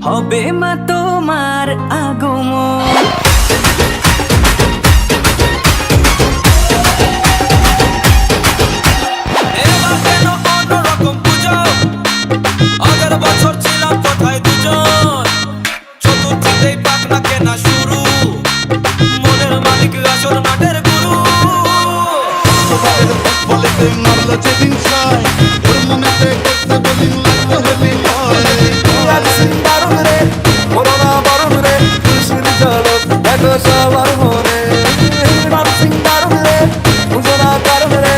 হবে মা তোমার আগমন। এবার কেন অন্যরকম পুজো, আগের বছর ছিলাম কোথায় দুজন, চতুর্থীতেই পাখনা কেনা শুরু, মনের মালিক আসর মাঠের গুরু। বলেতেই মারলো যেদিন ছাই, ওর মনেতে করতে বোলিং লাগতো হেভি বয়। দারুণ রে করোনা বারুণ রে খুশির ঝলক দেখো সবার মনে। ডান্সিং দারুণ রে পুজোনা কারণ রে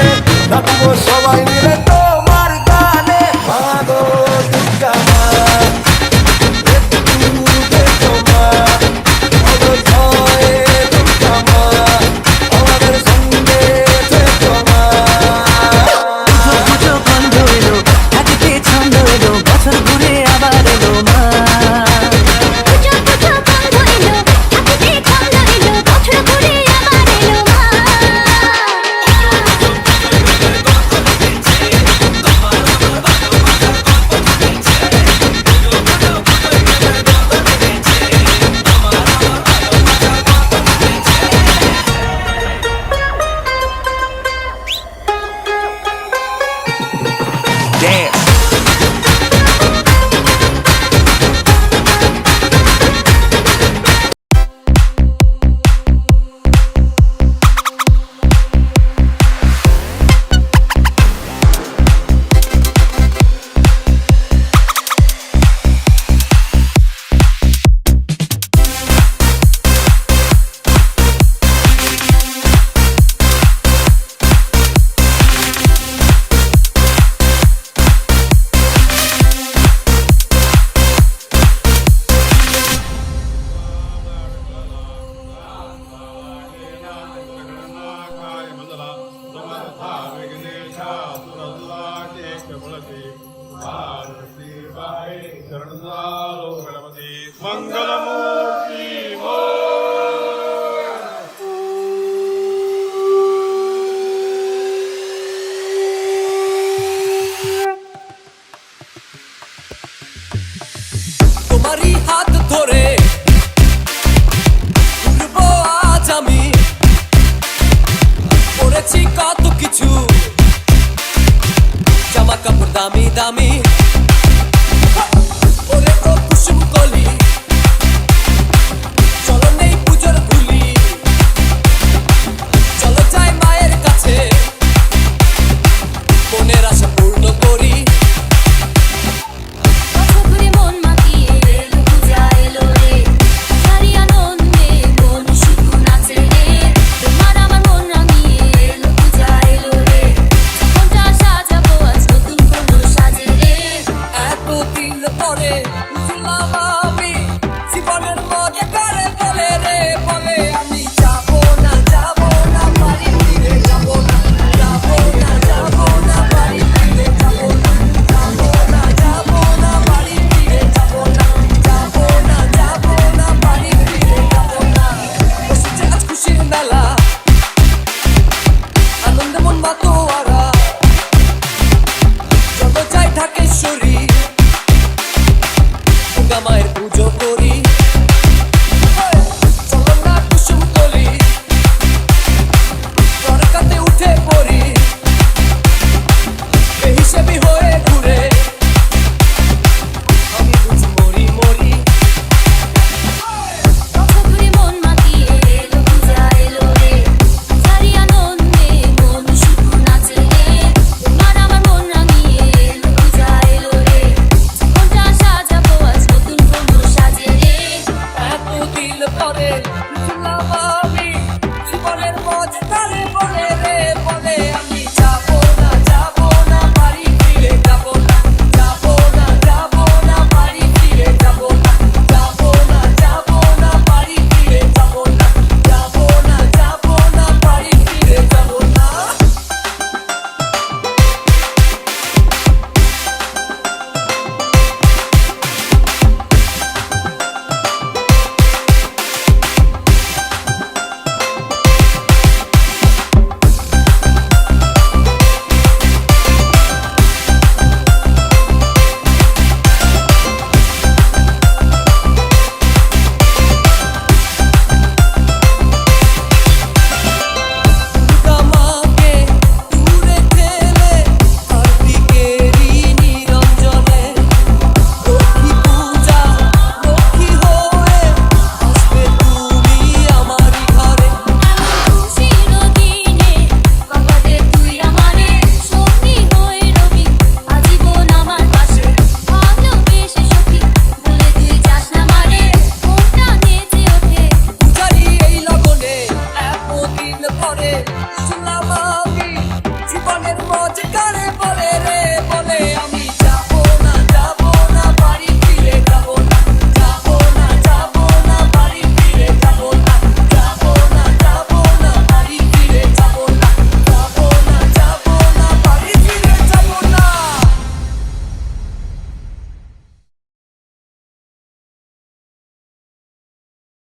নাচবো সবাই মিলে তোমার গানে। মাগো দুর্গা মা একটু দেখো মা, বলো জয় দুর্গা মা, আমাদের সঙ্গে থেকো মা। পুজো পুজো গন্ধ এলো, হাতিতে ছন্দ এলো, বছর ঘুরে আবার এলো মা। পুজো পুজো গন্ধ এলো, হাতিতে ছন্দ এলো, বছর ঘুরে আবার এলো মা। मंगलमूर्ति তোমারই হাত ধরে ঘুরবো আজ আমি, পরেছি কত কিছু, জামা কাপড় দামি দামি, ওরে ও কুসুম কলি, চলো নেই পুজোর ভুলি, চলো যাই মায়ের কাছে, মনের আশা পূর্ণ করি। বছর ঘুরে মন মাতিয়ে এলো পূজা এলো রে, সারি আনন্দে মন শুধু নাচে রে। তোমার আমার মন রাঙিয়ে এলো পূজা এলো রে, জীবনটা সাজাবো আজ নতুন কোনো সাজে রে। শুনলাম আমি জীবনের মজ কারে বলে রে বলে